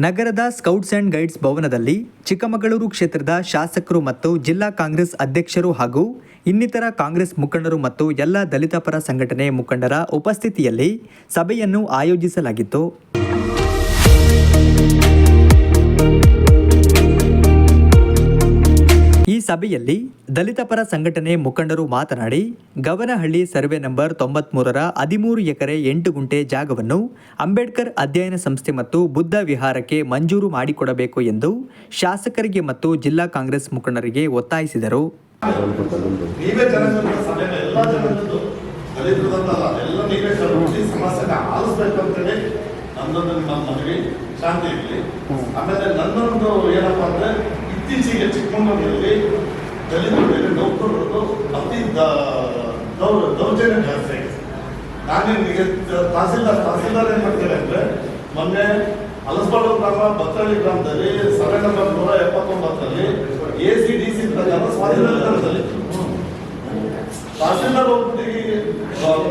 ನಗರದ scouts and guides ಭವನದಲ್ಲಿ ಚಿಕ್ಕಮಗಳೂರು ಕ್ಷೇತ್ರದ ಶಾಸಕರು ಮತ್ತು ಜಿಲ್ಲಾ ಕಾಂಗ್ರೆಸ್ ಅಧ್ಯಕ್ಷರು ಹಾಗೂ ಇನ್ನಿತರ ಕಾಂಗ್ರೆಸ್ ಮುಖಂಡರು ಮತ್ತು ಎಲ್ಲ ದಲಿತ ಪರ ಸಂಘಟನೆ ಮುಖಂಡರ ಉಪಸ್ಥಿತಿಯಲ್ಲಿ ಸಭೆಯನ್ನು ಆಯೋಜಿಸಲಾಗಿತ್ತು. ಈ ಸಭೆಯಲ್ಲಿ ದಲಿತ ಪರ ಸಂಘಟನೆ ಮುಖಂಡರು ಮಾತನಾಡಿ, ಗವನಹಳ್ಳಿ ಸರ್ವೆ ನಂಬರ್ 93ರ 13 ಎಕರೆ 8 ಗುಂಟೆ ಜಾಗವನ್ನು ಅಂಬೇಡ್ಕರ್ ಅಧ್ಯಯನ ಸಂಸ್ಥೆ ಮತ್ತು ಬುದ್ಧ ವಿಹಾರಕ್ಕೆ ಮಂಜೂರು ಮಾಡಿಕೊಡಬೇಕು ಎಂದು ಶಾಸಕರಿಗೆ ಮತ್ತು ಜಿಲ್ಲಾ ಕಾಂಗ್ರೆಸ್ ಮುಖಂಡರಿಗೆ ಒತ್ತಾಯಿಸಿದರು. ಇತ್ತೀಚೆಗೆ ಚಿಕ್ಕಮಗಳೂರಲ್ಲಿ ದಲಿತರ ಮೇಲೆ ನೌಕರರದ್ದು ಅತಿ ದೌರ್ಜನ್ಯ ಜಾಸ್ತಿ ಆಗಿದೆ. ನಾನೇನಿಗೆ ತಹಸೀಲ್ದಾರ್ ಏನು ಮಾಡ್ತೇನೆ ಅಂದರೆ, ಮೊನ್ನೆ ಹಲಸಬಾಳು ಗ್ರಾಮ ಬತ್ತಳ್ಳಿ ಗ್ರಾಮದಲ್ಲಿ ಸರ್ವೆ ನಂಬರ್ 179ರಲ್ಲಿ ACDC ಪ್ರಕಾರ ಸ್ವಾಧೀನದಲ್ಲಿ ತಹಸೀಲ್ದಾರ್ ಒಬ್ಬರಿಗೆ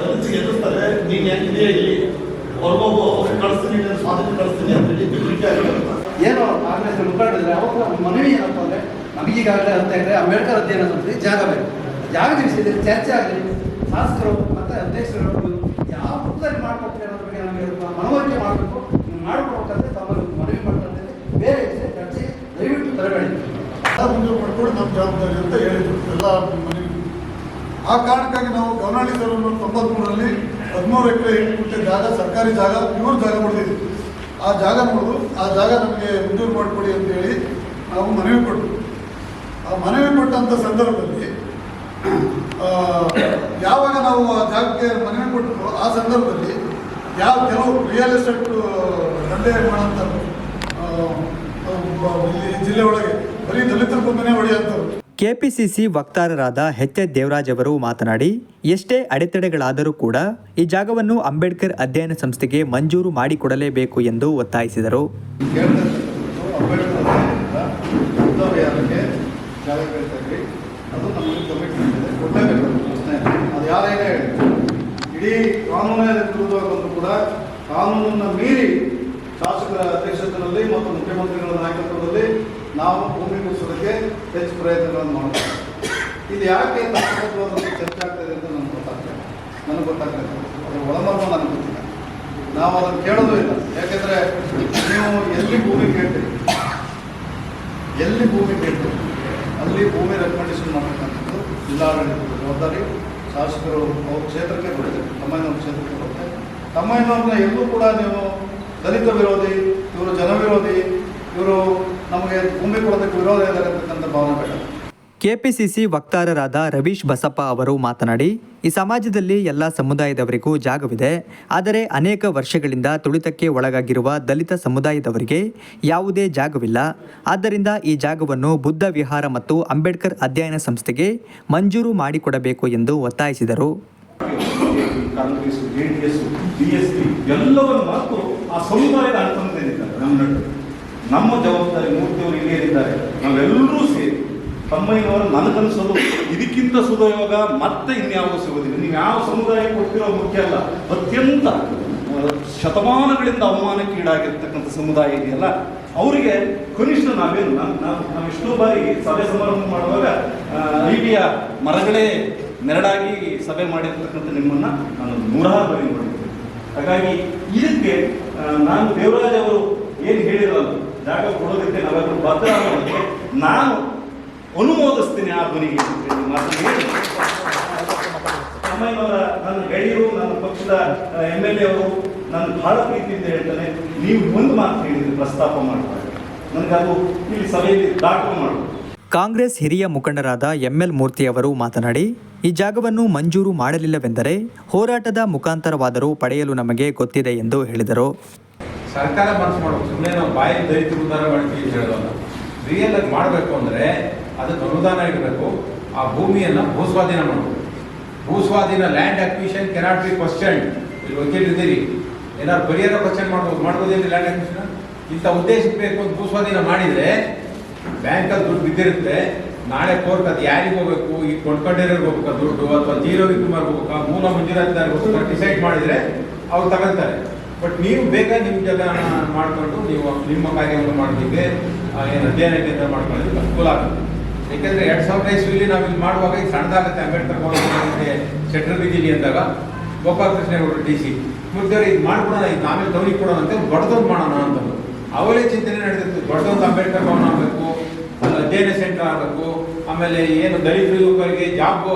ದಲಿತಿಗೆ ಎದುರಿಸ್ತಾರೆ, ನೀನು ಹೆಂಗಿದೆಯಾ ಇಲ್ಲಿ ಹೊರಗೋಗು, ಅವ್ರಿಗೆ ಕಳಿಸ್ತೀನಿ, ಸ್ವಾಧೀನ ಕಳಿಸ್ತೀನಿ ಅಂತ ಹೇಳಿ ಬಿಡ್ಲಿಕ್ಕೆ ಆಗಿರುತ್ತೆ. ಏನೋ ಕಾಂಗ್ರೆಸ್ ಮುಖಂಡರಿದ್ರೆ ಅವತ್ತು ಮನವಿ ಏನಪ್ಪ ಅಂದರೆ, ನಮಗೀಗಾಗಲೇ ಅಂತ ಹೇಳಿದ್ರೆ ಅಂಬೇಡ್ಕರ್ ಅಧ್ಯಯನ ಸಂಸ್ಥೆ ಜಾಗ ಬೇಕು, ಜಾಗ ವಿಷಯದಲ್ಲಿ ಚರ್ಚೆ ಆಗಲಿ, ಶಾಸಕರು ಮತ್ತು ಅಧ್ಯಕ್ಷರು ಯಾವ ರೂಪದಲ್ಲಿ ಮಾಡ್ಕೊಡ್ತೀವಿ ಅನ್ನೋದ್ರ ಬಗ್ಗೆ ನಮಗೆ ಮನವರಿಕೆ ಮಾಡಬೇಕು, ಮಾಡಿಕೊಡ್ಬೇಕಂದ್ರೆ ತಮ್ಮಲ್ಲಿ ಮನವಿ ಮಾಡ್ತಾರೆ. ಬೇರೆ ವಿಷಯ ಚರ್ಚೆ ದಯವಿಟ್ಟು ತರಬೇಡಿ ಮುಂದೆ ಮಾಡ್ಕೊಂಡು ನಮ್ಮ ಜವಾಬ್ದಾರಿ ಅಂತ ಹೇಳಿದ್ರು ಎಲ್ಲ ಮನವಿ. ಆ ಕಾರಣಕ್ಕಾಗಿ ನಾವು ಗವನಹಳ್ಳಿ ಸರ್ವೆ ನಂಬರ್ 93ರಲ್ಲಿ 13 ಎಕರೆ 8 ಗುಂಟೆ ಜಾಗ, ಸರ್ಕಾರಿ ಜಾಗ, ಇವರು ಜಾಗ ಹೊಡೆದಿದ್ವಿ. ಆ ಜಾಗ ನೋಡಿದ್ರು, ಆ ಜಾಗ ನಮಗೆ ಮಂಜೂರು ಮಾಡಿಕೊಡಿ ಅಂತೇಳಿ ನಾವು ಮನವಿ ಕೊಟ್ಟರು. ಆ ಮನವಿ ಕೊಟ್ಟಂಥ ಸಂದರ್ಭದಲ್ಲಿ ಯಾವಾಗ ನಾವು ಆ ಜಾಗಕ್ಕೆ ಮನವಿ ಕೊಟ್ಟರು, ಆ ಸಂದರ್ಭದಲ್ಲಿ ಕೆಲವು ರಿಯಲ್ ಎಸ್ಟೇಟ್ ದಂಧೆ ಮಾಡೋಂಥ ಇಲ್ಲಿ ಜಿಲ್ಲೆ ಒಳಗೆ ಬರೀ ದಲಿತರ ಬಂದನೆ ಹೊಡೆಯಂಥವ್ರು. ಕೆಪಿಸಿಸಿ ವಕ್ತಾರರಾದ ಎಚ್ ದೇವರಾಜ್ ಅವರು ಮಾತನಾಡಿ, ಎಷ್ಟೇ ಅಡೆತಡೆಗಳಾದರೂ ಕೂಡ ಈ ಜಾಗವನ್ನು ಅಂಬೇಡ್ಕರ್ ಅಧ್ಯಯನ ಸಂಸ್ಥೆಗೆ ಮಂಜೂರು ಮಾಡಿಕೊಡಲೇಬೇಕು ಎಂದು ಒತ್ತಾಯಿಸಿದರು. ಇಡೀ ಕಾನೂನು ಕೂಡ ಕಾನೂನನ್ನು ಮೀರಿ ಶಾಸಕರ ಅಧ್ಯಕ್ಷತೆಯಲ್ಲಿ ಮತ್ತು ಮುಖ್ಯಮಂತ್ರಿಗಳ ನಾಯಕತ್ವದಲ್ಲಿ ನಾವು ಭೂಮಿ ಕೊಡಿಸೋದಕ್ಕೆ ಹೆಚ್ಚು ಪ್ರಯತ್ನಗಳನ್ನು ಮಾಡ್ತೀವಿ. ಇದು ಯಾಕೆ ತಾತ್ಕಾಲಿಕವಾದಂಥ ಚರ್ಚೆ ಆಗ್ತಾಯಿದೆ ಅಂತ ನನಗೆ ಗೊತ್ತಾಗ್ತದೆ. ಅದರ ಒಳಮರ್ಮ ನನಗೆ ಗೊತ್ತಿಲ್ಲ. ನಾವು ಅದನ್ನು ಕೇಳೋದು ಇಲ್ಲ. ಯಾಕೆಂದರೆ ನೀವು ಎಲ್ಲಿ ಭೂಮಿ ಕೇಳ್ತೀರಿ, ಅಲ್ಲಿ ಭೂಮಿ ರೆಕಮೆಂಡೇಶನ್ ಮಾಡಬೇಕಂಥದ್ದು ಜಿಲ್ಲಾಡಳಿತದ ಜವಾಬ್ದಾರಿ. ಶಾಸಕರು ಅವ್ರ ಕ್ಷೇತ್ರಕ್ಕೆ ಕೊಡ್ತಾರೆ, ತಮ್ಮಯ್ಯನವ್ರ ಕ್ಷೇತ್ರಕ್ಕೆ ಕೊಡ್ತಾರೆ. ತಮ್ಮಯ್ಯನವ್ರನ್ನ ಎಲ್ಲೂ ಕೂಡ ನೀವು ದಲಿತ ವಿರೋಧಿ, ಇವರು ಜನ ವಿರೋಧಿ, ಇವರು ನಮಗೆ ಭೂಮಿ ಕೊಡೋದಕ್ಕೆ ವಿರೋಧ ಇದ್ದಾರೆ ಅಂತಕ್ಕಂಥ ಭಾವನೆ ಬೇಡ. ಕೆಪಿಸಿಸಿ ವಕ್ತಾರರಾದ ರವೀಶ್ ಬಸಪ್ಪ ಅವರು ಮಾತನಾಡಿ, ಈ ಸಮಾಜದಲ್ಲಿ ಎಲ್ಲ ಸಮುದಾಯದವರಿಗೂ ಜಾಗವಿದೆ, ಆದರೆ ಅನೇಕ ವರ್ಷಗಳಿಂದ ತುಳಿತಕ್ಕೆ ಒಳಗಾಗಿರುವ ದಲಿತ ಸಮುದಾಯದವರಿಗೆ ಯಾವುದೇ ಜಾಗವಿಲ್ಲ. ಆದ್ದರಿಂದ ಈ ಜಾಗವನ್ನು ಬುದ್ಧ ವಿಹಾರ ಮತ್ತು ಅಂಬೇಡ್ಕರ್ ಅಧ್ಯಯನ ಸಂಸ್ಥೆಗೆ ಮಂಜೂರು ಮಾಡಿಕೊಡಬೇಕು ಎಂದು ಒತ್ತಾಯಿಸಿದರು. ಕಾಂಗ್ರೆಸ್, JDS, BSP ಎಲ್ಲವನ್ನು ಮತ್ತು ಆ ಸಮುದಾಯದ ಅರ್ಥವಿದ್ದಾರೆ. ನಮ್ಮ ಜವಾಬ್ದಾರಿ ಮೂರ್ತಿಯವರು ಇಲ್ಲಿ ಏನಿದ್ದಾರೆ, ನಾವೆಲ್ಲರೂ ಸೇರಿ ತಮ್ಮಯ್ಯನವರು ನನಗನ್ನಿಸೋದು ಇದಕ್ಕಿಂತ ಸುದಯೋಗ ಮತ್ತೆ ಇನ್ಯಾವುದೂ ಸಿಗೋದಿಲ್ಲ. ನೀವು ಯಾವ ಸಮುದಾಯ ಕೊಡ್ತಿರೋ ಮುಖ್ಯ ಅಲ್ಲ, ಅತ್ಯಂತ ಶತಮಾನಗಳಿಂದ ಅವಮಾನಕ್ಕೀಡಾಗಿರ್ತಕ್ಕಂಥ ಸಮುದಾಯ ಇದೆಯಲ್ಲ, ಅವರಿಗೆ ಕನಿಷ್ಠ ನಾವೇನು ನಾವು ಎಷ್ಟೋ ಬಾರಿ ಸಭೆ ಸಮಾರಂಭ ಮಾಡುವಾಗ ITಯ ಮರಗಳೇ ನೆರಳಾಗಿ ಸಭೆ ಮಾಡಿರ್ತಕ್ಕಂಥ ನಿಮ್ಮನ್ನು ನಾನು 100 ಬಾರಿ ನೋಡಿದ್ದೇನೆ. ಹಾಗಾಗಿ ಇದಕ್ಕೆ ನಾನು ದೇವರಾಜ್ ಅವರು ಏನು ಹೇಳಿರಲ್ಲ, ಜಾಗ ಕೊಡೋದಕ್ಕೆ ನಾವೆಲ್ಲರೂ ಬದ್ಧ ಮಾಡೋದಕ್ಕೆ ನಾನು ಅನುಮೋದಿಸ್ತೀನಿ ಆ ಧ್ವನಿಗೆ ಮಾತು ಹೇಳಿ. ತಮ್ಮಯ್ಯನವರ ನನ್ನ ಗೆಳೆಯರು, ನನ್ನ ಪಕ್ಷದ MLA ಅವರು ನನ್ನ ಬಹಳ ಪ್ರೀತಿಯಿಂದ ಹೇಳ್ತಾನೆ, ನೀವು ಒಂದು ಮಾತು ಹೇಳಿದ್ರೆ ಪ್ರಸ್ತಾಪ ಮಾಡ್ತಾರೆ, ನನಗದು ಇಲ್ಲಿ ಸಭೆಯಲ್ಲಿ ದಾಖಲು ಮಾಡೋದು. ಕಾಂಗ್ರೆಸ್ ಹಿರಿಯ ಮುಖಂಡರಾದ ML ಮೂರ್ತಿ ಅವರು ಮಾತನಾಡಿ, ಈ ಜಾಗವನ್ನು ಮಂಜೂರು ಮಾಡಲಿಲ್ಲವೆಂದರೆ ಹೋರಾಟದ ಮುಖಾಂತರವಾದರೂ ಪಡೆಯಲು ನಮಗೆ ಗೊತ್ತಿದೆ ಎಂದು ಹೇಳಿದರು. ಸರ್ಕಾರ ಮನಸ್ಸು ಮಾಡಬೇಕು, ಸುಮ್ಮನೆ ನಾವು ಬಾಯಿ ದಲಿತ ಉದ್ಧಾರ ಮಾಡ್ತೀವಿ ಅಂತ ಹೇಳೋಲ್ಲ. ರಿಯಲ್ ಆಗಿ ಮಾಡಬೇಕು ಅಂದರೆ ಅದಕ್ಕೆ ಅನುದಾನ ಇಡಬೇಕು. ಆ ಭೂಮಿಯನ್ನು ಭೂಸ್ವಾಧೀನ ಮಾಡಬೇಕು. ಭೂಸ್ವಾಧೀನ land acquisition cannot be question. ಇಲ್ಲಿ ವಕೀಲಿದ್ದೀರಿ, ಏನಾದ್ರು ಪರಿಹಾರ ಕ್ವಶ್ಚನ್ ಮಾಡ್ಬೋದೇನು ಲ್ಯಾಂಡ್ ಅಕ್ವಿಷನ್? ಇಂಥ ಉದ್ದೇಶಕ್ಕೆ ಬೇಕು ಅಂತ ಭೂಸ್ವಾಧೀನ ಮಾಡಿದರೆ ಬ್ಯಾಂಕಲ್ಲಿ ದುಡ್ಡು ಬಿದ್ದಿರುತ್ತೆ. ನಾಳೆ ಕೋರ್ಟ್ ಅದು ಯಾರಿಗೆ ಹೋಗಬೇಕು, ಈ ಕೊಂಡ್ಕೊಂಡಿರೋರಿಗೆ ಹೋಗ್ಬೇಕಾ ದುಡ್ಡು, ಅಥವಾ ಜೀರೋ ವಿಕ್ರಮರಿಗೆ ಹೋಗ್ಬೇಕಾ, ಮೂಲ ಮಂಜೂರಾತಿದಾರಿಗೆ ಹೋಗ್ಬೇಕಾ ಡಿಸೈಡ್ ಮಾಡಿದರೆ ಅವ್ರು ತಗೊಳ್ತಾರೆ. ಬಟ್ ನೀವು ಬೇಗ ನಿಮ್ಮ ಜಾಗ ಮಾಡಿಕೊಂಡು ನೀವು ನಿಮ್ಮ ಕಾರ್ಯವನ್ನು ಮಾಡಲಿಕ್ಕೆ ಏನು ಅಧ್ಯಯನ ಕೇಂದ್ರ ಮಾಡ್ಕೊಳ್ಳೋದಕ್ಕೆ ಅನುಕೂಲ ಆಗುತ್ತೆ. ಯಾಕೆಂದರೆ 2000 ಇಸ್ವಿಲಿ ನಾವು ಇಲ್ಲಿ ಮಾಡುವಾಗ ಈಗ ಸಣ್ಣದಾಗುತ್ತೆ. ಅಂಬೇಡ್ಕರ್ ಭವನಕ್ಕೆ ಶೆಟ್ಟರ್ ಬೀದಿಲಿ ಅಂದಾಗ ಗೋಪಾಲ ಕೃಷ್ಣೇಗೌಡರು DC ಮುದ್ದೆಯವರು ಇದು ಮಾಡ್ಕೊಡೋಣ, ಇದು ನಾವೇ ಟೌನಿಗೆ ಕೊಡೋಣ ಅಂತ ದೊಡ್ಡದೊಂದು ಮಾಡೋಣ ಅಂತಂದು ಅವರೇ ಚಿಂತನೆ ನಡೆದಿತ್ತು. ದೊಡ್ಡದೊಂದು ಅಂಬೇಡ್ಕರ್ ಭವನ ಆಗಬೇಕು, ಅಧ್ಯಯನ ಸೆಂಟರ್ ಆಗಬೇಕು, ಆಮೇಲೆ ಏನು ದಲಿತ ಯುವಕರಿಗೆ ಜಾಬ್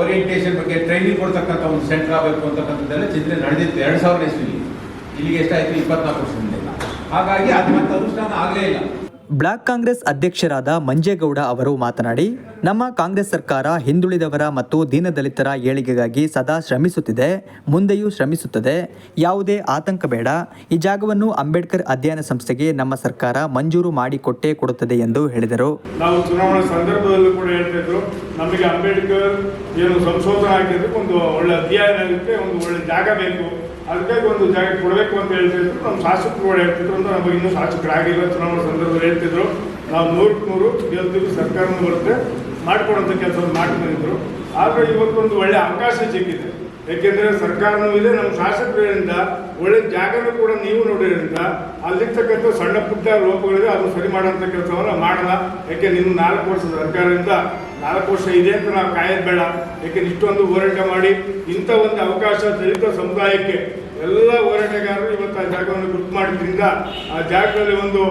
ಓರಿಯೆಂಟೇಷನ್ ಬಗ್ಗೆ ಟ್ರೈನಿಂಗ್ ಕೊಡ್ತಕ್ಕಂಥ ಒಂದು ಸೆಂಟರ್ ಆಗಬೇಕು ಅಂತಕ್ಕಂಥದ್ದೆಲ್ಲ ಚಿಂತನೆ ನಡೆದಿತ್ತು 2000 ಇಸ್ವಿಲಿ. ಇಲ್ಲಿಗೆ ಎಷ್ಟಾಯಿತು 24 ವರ್ಷದಿಂದ. ಹಾಗಾಗಿ ಅದು ಮತ್ತೆ ಅನುಷ್ಠಾನ ಆಗಲೇ ಇಲ್ಲ. ಬ್ಲಾಕ್ ಕಾಂಗ್ರೆಸ್ ಅಧ್ಯಕ್ಷರಾದ ಮಂಜೇಗೌಡ ಅವರು ಮಾತನಾಡಿ, ನಮ್ಮ ಕಾಂಗ್ರೆಸ್ ಸರ್ಕಾರ ಹಿಂದುಳಿದವರ ಮತ್ತು ದೀನದಲಿತರ ಏಳಿಗೆಗಾಗಿ ಸದಾ ಶ್ರಮಿಸುತ್ತಿದೆ, ಮುಂದೆಯೂ ಶ್ರಮಿಸುತ್ತದೆ. ಯಾವುದೇ ಆತಂಕ ಬೇಡ. ಈ ಜಾಗವನ್ನು ಅಂಬೇಡ್ಕರ್ ಅಧ್ಯಯನ ಸಂಸ್ಥೆಗೆ ನಮ್ಮ ಸರ್ಕಾರ ಮಂಜೂರು ಮಾಡಿಕೊಟ್ಟೇ ಕೊಡುತ್ತದೆ ಎಂದು ಹೇಳಿದರು. ನಾವು ಚುನಾವಣಾ ಸಂದರ್ಭದಲ್ಲೂ ಕೂಡ ಹೇಳ್ತಿದ್ರು, ನಮಗೆ ಅಂಬೇಡ್ಕರ್ ಏನು ಸಂಶೋಧನಾ ಹಾಕಿದ್ದಕ್ಕೆ ಒಂದು ಒಳ್ಳೆ ಅಧ್ಯಯನ ಆಗುತ್ತೆ, ಒಂದು ಒಳ್ಳೆ ಜಾಗ ಬೇಕು, ಅದಕ್ಕಾಗಿ ಒಂದು ಜಾಗ ಕೊಡಬೇಕು ಅಂತ ಹೇಳ್ತಿದ್ರು. ನಮ್ಮ ಶಾಸಕರು ಹೇಳ್ತಿದ್ರು ಅಂತ ನಮಗೆ ಇನ್ನೂ ಶಾಸಕರಾಗಿಲ್ಲ. ಚುನಾವಣಾ ಸಂದರ್ಭದಲ್ಲಿ ಹೇಳ್ತಿದ್ರು ನಾವು 100% ಗೆಲ್ತೀವಿ, ಸರ್ಕಾರನೂ ಬರುತ್ತೆ, ಮಾಡಿಕೊಡುವಂಥ ಕೆಲಸವನ್ನು ಮಾಡ್ಕೊಂಡಿದ್ರು. ಆದರೆ ಇವತ್ತೊಂದು ಒಳ್ಳೆ ಅವಕಾಶ ಸಿಕ್ಕಿದೆ. ಏಕೆಂದರೆ ಸರ್ಕಾರನೂ ಇದೆ, ನಮ್ಮ ಶಾಸಕರಿಂದ ಒಳ್ಳೆ ಜಾಗನೂ ಕೂಡ ನೀವು ನೋಡಿದ್ರಿಂದ ಅಲ್ಲಿರ್ತಕ್ಕಂಥ ಸಣ್ಣ ಪುಟ್ಟ ಲೋಪಗಳಿದೆ, ಅದು ಸರಿ ಮಾಡೋಂಥ ಕೆಲಸವನ್ನು ಮಾಡೋಣ. ಯಾಕೆ ನಿಮ್ಮ 4 ವರ್ಷ ಸರ್ಕಾರದಿಂದ 4 ವರ್ಷ ಇದೆ ಅಂತ ನಾವು ಕಾಯೋದು ಬೇಡ. ಯಾಕೆಂದ್ರೆ ಇಷ್ಟೊಂದು ಹೋರಾಟ ಮಾಡಿ ಇಂಥ ಒಂದು ಅವಕಾಶ ದಲಿತ ಸಮುದಾಯಕ್ಕೆ ಎಲ್ಲ ಹೋರಾಟಗಾರರು ಇವತ್ತು ಆ ಜಾಗವನ್ನು ಗುರುತು ಮಾಡಿದ್ರಿಂದ ಆ ಜಾಗದಲ್ಲಿ ಒಂದು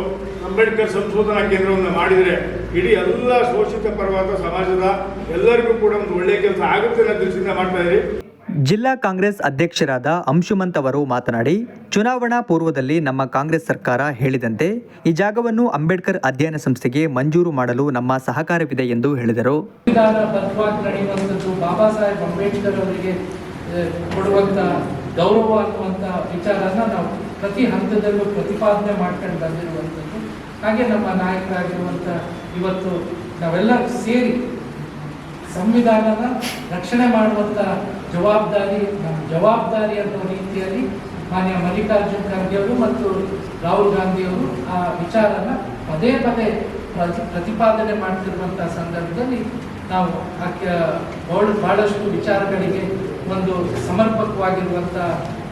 ಅಂಬೇಡ್ಕರ್ ಸಂಶೋಧನಾ ಕೇಂದ್ರವನ್ನು ಮಾಡಿದರೆ ಇಡೀ ಎಲ್ಲ ಶೋಷಿತ ಪರವಾದ ಸಮಾಜದ ಎಲ್ಲರಿಗೂ ಕೂಡ ಒಂದು ಒಳ್ಳೆಯ ಕೆಲಸ ಆಗುತ್ತೆ ಅನ್ನೋ ದೃಷ್ಟಿಯಿಂದ ಮಾಡ್ತಾ ಇದ್ದೀರಿ. ಜಿಲ್ಲಾ ಕಾಂಗ್ರೆಸ್ ಅಧ್ಯಕ್ಷರಾದ ಅಂಶುಮಂತ್ ಅವರು ಮಾತನಾಡಿ, ಚುನಾವಣಾ ಪೂರ್ವದಲ್ಲಿ ನಮ್ಮ ಕಾಂಗ್ರೆಸ್ ಸರ್ಕಾರ ಹೇಳಿದಂತೆ ಈ ಜಾಗವನ್ನು ಅಂಬೇಡ್ಕರ್ ಅಧ್ಯಯನ ಸಂಸ್ಥೆಗೆ ಮಂಜೂರು ಮಾಡಲು ನಮ್ಮ ಸಹಕಾರವಿದೆ ಎಂದು ಹೇಳಿದರು. ನಡೆಯುವಂಥದ್ದು ಬಾಬಾ ಸಾಹೇಬ್ ಅಂಬೇಡ್ಕರ್ ಅವರಿಗೆ ಕೊಡುವಂಥ ಗೌರವ ಅನ್ನುವಂಥ ವಿಚಾರನ ನಾವು ಪ್ರತಿ ಹಂತದಲ್ಲೂ ಪ್ರತಿಪಾದನೆ ಮಾಡ್ಕೊಂಡು ಬಂದಿರುವಂಥದ್ದು. ಹಾಗೆ ನಮ್ಮ ನಾಯಕರಾಗಿರುವಂಥ ಇವತ್ತು ನಾವೆಲ್ಲರೂ ಸೇರಿ ಸಂವಿಧಾನದ ರಕ್ಷಣೆ ಮಾಡುವಂಥ ಜವಾಬ್ದಾರಿ ಅನ್ನೋ ರೀತಿಯಲ್ಲಿ ಮಾನ್ಯ ಮಲ್ಲಿಕಾರ್ಜುನ್ ಖರ್ಗೆ ಅವರು ಮತ್ತು ರಾಹುಲ್ ಗಾಂಧಿಯವರು ಆ ವಿಚಾರನ ಪದೇ ಪ್ರತಿಪಾದನೆ ಮಾಡ್ತಿರುವಂಥ ಸಂದರ್ಭದಲ್ಲಿ ನಾವು ಬಹಳಷ್ಟು ವಿಚಾರಗಳಿಗೆ ಒಂದು ಸಮರ್ಪಕವಾಗಿರುವಂಥ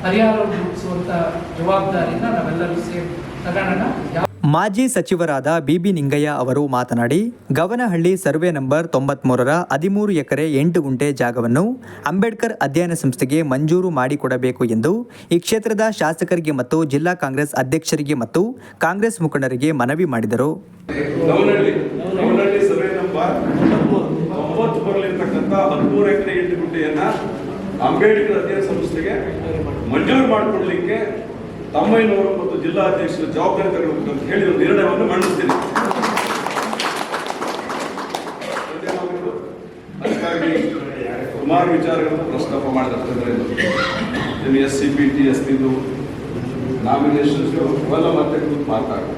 ಪರಿಹಾರವನ್ನು ರೂಪಿಸುವಂಥ ಜವಾಬ್ದಾರಿನ ನಾವೆಲ್ಲರೂ ಸೇರಿ ತಗೋಣ. ಮಾಜಿ ಸಚಿವರಾದ ಬಿಬಿ ನಿಂಗಯ್ಯ ಅವರು ಮಾತನಾಡಿ, ಗವನಹಳ್ಳಿ ಸರ್ವೆ ನಂಬರ್ 93ರ 13 ಎಕರೆ 8 ಗುಂಟೆ ಜಾಗವನ್ನು ಅಂಬೇಡ್ಕರ್ ಅಧ್ಯಯನ ಸಂಸ್ಥೆಗೆ ಮಂಜೂರು ಮಾಡಿಕೊಡಬೇಕು ಎಂದು ಈ ಕ್ಷೇತ್ರದ ಶಾಸಕರಿಗೆ ಮತ್ತು ಜಿಲ್ಲಾ ಕಾಂಗ್ರೆಸ್ ಅಧ್ಯಕ್ಷರಿಗೆ ಮತ್ತು ಕಾಂಗ್ರೆಸ್ ಮುಖಂಡರಿಗೆ ಮನವಿ ಮಾಡಿದರು. ಗವನಹಳ್ಳಿ ಸರ್ವೆ ನಂಬರ್ 93ರಲ್ಲಿರ್ತಕ್ಕಂಥ 13 ಎಕರೆ 8 ಗುಂಟೆಯನ್ನ ಅಂಬೇಡ್ಕರ್ ಅಧ್ಯಯನ ಸಂಸ್ಥೆಗೆ ಮಂಜೂರು ಮಾಡಿಕೊಡ್ಲಿಕ್ಕೆ ತಮ್ಮಯ್ಯನವರು ಮತ್ತು ಜಿಲ್ಲಾ ಅಧ್ಯಕ್ಷರ ಜವಾಬ್ದಾರಿ ತಗೊಳ್ಬೇಕು ಅಂತ ಹೇಳಿ ಒಂದು ನಿರ್ಣಯವನ್ನು ಮಂಡಿಸ್ತೀನಿ. ಅದಕ್ಕಾಗಿ ಸುಮಾರು ವಿಚಾರಗಳನ್ನು ಪ್ರಸ್ತಾಪ ಮಾಡಿದ್ರೆ SCPT SPದು ನಾಮಿನೇಷನ್ಸ್ ಅವೆಲ್ಲ ಮತ್ತೆ ಕೂತು ಮಾತಾಡೋದು.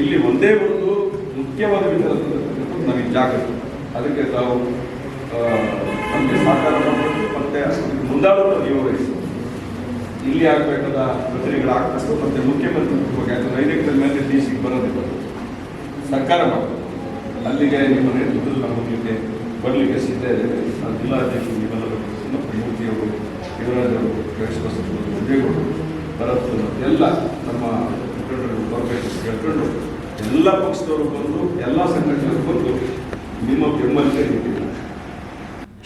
ಇಲ್ಲಿ ಒಂದೇ ಒಂದು ಮುಖ್ಯವಾದ ವಿಚಾರ ನಮಗೆ ಜಾಗೃತಿ, ಅದಕ್ಕೆ ತಾವು ನಮಗೆ ಸಹಕಾರ ಮಾಡಬೇಕು ಮತ್ತೆ ಮುಂದಾಳನ್ನು ನಿರ್ವಹಿಸಿ ಇಲ್ಲಿ ಆಗಬೇಕಾದ ರಚನೆಗಳಾಗ್ತಷ್ಟು ಮತ್ತೆ ಮುಖ್ಯಮಂತ್ರಿ ಬಗ್ಗೆ 5 ಎಕರೆ ಮೇಲೆ DC ಬರೋದಿಲ್ಲ, ಸರ್ಕಾರ ಮಾಡಬೇಕು. ಅಲ್ಲಿಗೆ ನಿಮ್ಮ ನೇತೃತ್ವದಲ್ಲಿ ನಾವು ಹೋಗಲಿಕ್ಕೆ ಬರಲಿಕ್ಕೆ ಸಿದ್ಧ ಇದೆ. ಜಿಲ್ಲಾಧ್ಯಕ್ಷರು ನೀವೆಲ್ಲರೂ ಮೂರ್ತಿಯವರು, ಶಿವರಾಜವರು, ವಿಜಯಗೌಡರು, ಭರತ್ ಎಲ್ಲ ನಮ್ಮ ಮುಖಂಡರು ಬರಬೇಕು ಹೇಳ್ಕೊಂಡು ಎಲ್ಲ ಪಕ್ಷದವರು ಬಂದು ಎಲ್ಲ ಸಂಘಟನೆಗಳು ಬಂದು ನಿಮ್ಮ ಬೆಂಬಲಿಗೆ ನಿಂತಿದ್ದಾರೆ.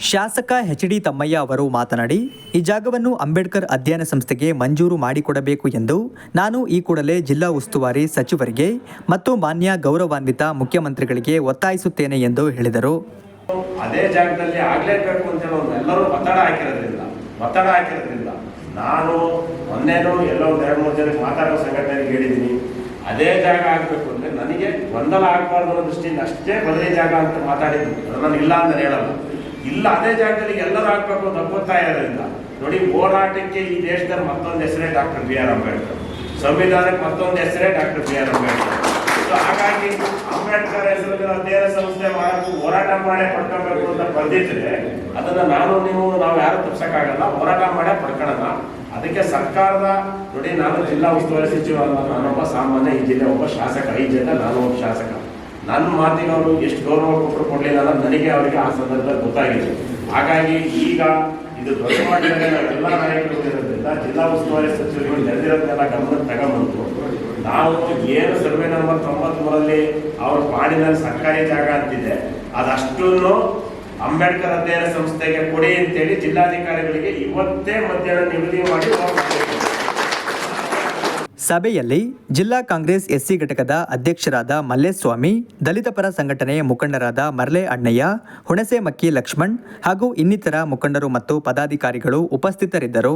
ಶಾಸಕ HD ತಮ್ಮಯ್ಯ ಅವರು ಮಾತನಾಡಿ, ಈ ಜಾಗವನ್ನು ಅಂಬೇಡ್ಕರ್ ಅಧ್ಯಯನ ಸಂಸ್ಥೆಗೆ ಮಂಜೂರು ಮಾಡಿಕೊಡಬೇಕು ಎಂದು ನಾನು ಈ ಕೂಡಲೇ ಜಿಲ್ಲಾ ಉಸ್ತುವಾರಿ ಸಚಿವರಿಗೆ ಮತ್ತು ಮಾನ್ಯ ಗೌರವಾನ್ವಿತ ಮುಖ್ಯಮಂತ್ರಿಗಳಿಗೆ ಒತ್ತಾಯಿಸುತ್ತೇನೆ ಎಂದು ಹೇಳಿದರು. ಅದೇ ಜಾಗದಲ್ಲಿ ಆಗ್ಲೇಬೇಕು ಅಂತ ಹೇಳೋದು ಎಲ್ಲರೂ ಒತ್ತಡ ಹಾಕಿರೋದ್ರಿಂದ ನಾನು ಮೊನ್ನೆನೂ ಎಲ್ಲೋ 2-3 ಜನಕ್ಕೆ ಮಾತಾಡೋ ಸಂಘಟನೆಗೆ ಹೇಳಿದ್ದೀನಿ, ಅದೇ ಜಾಗ ಆಗಬೇಕು ಅಂದರೆ ನನಗೆ ಗೊಂದಲ ಆಗಬಾರ್ದು ಅನ್ನೋ ದೃಷ್ಟಿಯಿಂದ ಅಷ್ಟೇ ಬದಲೇ ಜಾಗ ಅಂತ ಮಾತಾಡಿದ್ದು. ನಾನು ಇಲ್ಲ ಅಂತ ಹೇಳಲ್ಲ, ಇಲ್ಲ ಅದೇ ಜಾಗದಲ್ಲಿ ಎಲ್ಲರೂ ಆಗಬೇಕು ಅಂತ ಒಪ್ಪುತ್ತಾ ಇರೋದ್ರಿಂದ ನೋಡಿ, ಹೋರಾಟಕ್ಕೆ ಈ ದೇಶದಲ್ಲಿ ಮತ್ತೊಂದು ಹೆಸರೇ ಡಾಕ್ಟರ್ B.R. ಅಂಬೇಡ್ಕರ್, ಸಂವಿಧಾನಕ್ಕೆ ಮತ್ತೊಂದು ಹೆಸರೇ ಡಾಕ್ಟರ್ B.R. ಅಂಬೇಡ್ಕರ್. ಹಾಗಾಗಿ ಅಂಬೇಡ್ಕರ್ ಹೆಸರಲ್ಲಿ ಅಧ್ಯಯನ ಸಂಸ್ಥೆ ಹೋರಾಟ ಮಾಡೇ ಪಡ್ಕೊಬೇಕು ಅಂತ ಬಂದಿದ್ರೆ ಅದನ್ನ ನಾವು ಯಾರು ತಪ್ಸಕ್ಕಾಗಲ್ಲ, ಹೋರಾಟ ಮಾಡೇ ಪಡ್ಕೊಳ್ಳೋಣ. ಅದಕ್ಕೆ ಸರ್ಕಾರದ ನೋಡಿ, ನಾನು ಜಿಲ್ಲಾ ಉಸ್ತುವಾರಿ ಸಚಿವ ಅಲ್ಲ, ನಾನೊಬ್ಬ ಸಾಮಾನ್ಯ ಈ ಜಿಲ್ಲೆ ಒಬ್ಬ ಶಾಸಕ, 5 ಜನ ನಾನು ಒಬ್ಬ ಶಾಸಕ. ನನ್ನ ಮಾತಿಗೆ ಅವರು ಎಷ್ಟು ಗೌರವ ಕೊಟ್ಟರು ಕೊಡಲಿಲ್ಲ ಅನ್ನೋದು ನನಗೆ ಅವರಿಗೆ ಆ ಸಂದರ್ಭದಲ್ಲಿ ಗೊತ್ತಾಗಿದೆ. ಹಾಗಾಗಿ ಈಗ ಇದು ದೊಡ್ಡ ಮಟ್ಟದಲ್ಲಿ ನಾವೆಲ್ಲ ನಾಯಕರು ಇರೋದ್ರಿಂದ ಜಿಲ್ಲಾ ಉಸ್ತುವಾರಿ ಸಚಿವರುಗಳು ನಡೆದಿರೋದನ್ನೆಲ್ಲ ಗಮನಕ್ಕೆ ತಗೊಂಡ್ಬಂತು. ನಾವು ಏನು ಸರ್ವೆ ನಂಬರ್ 93 ಅವ್ರ ಪಾಡಿನಲ್ಲಿ ಸರ್ಕಾರಿ ಜಾಗ ಅಂತಿದೆ ಅದಷ್ಟನ್ನು ಅಂಬೇಡ್ಕರ್ ಅಧ್ಯಯನ ಸಂಸ್ಥೆಗೆ ಕೊಡಿ ಅಂತೇಳಿ ಜಿಲ್ಲಾಧಿಕಾರಿಗಳಿಗೆ ಇವತ್ತೇ ಮಧ್ಯಾಹ್ನ ನಿಗದಿ ಮಾಡಿ ಸಭೆಯಲ್ಲಿ ಜಿಲ್ಲಾ ಕಾಂಗ್ರೆಸ್ ಎಸ್ಸಿ ಘಟಕದ ಅಧ್ಯಕ್ಷರಾದ ಮಲ್ಲೇಸ್ವಾಮಿ, ದಲಿತ ಪರ ಸಂಘಟನೆಯ ಮುಖಂಡರಾದ ಮರ್ಲೆ ಅಣ್ಣಯ್ಯ, ಹುಣಸೆ ಮಕ್ಕಿ ಲಕ್ಷ್ಮಣ್ ಹಾಗೂ ಇನ್ನಿತರ ಮುಖಂಡರು ಮತ್ತು ಪದಾಧಿಕಾರಿಗಳು ಉಪಸ್ಥಿತರಿದ್ದರು.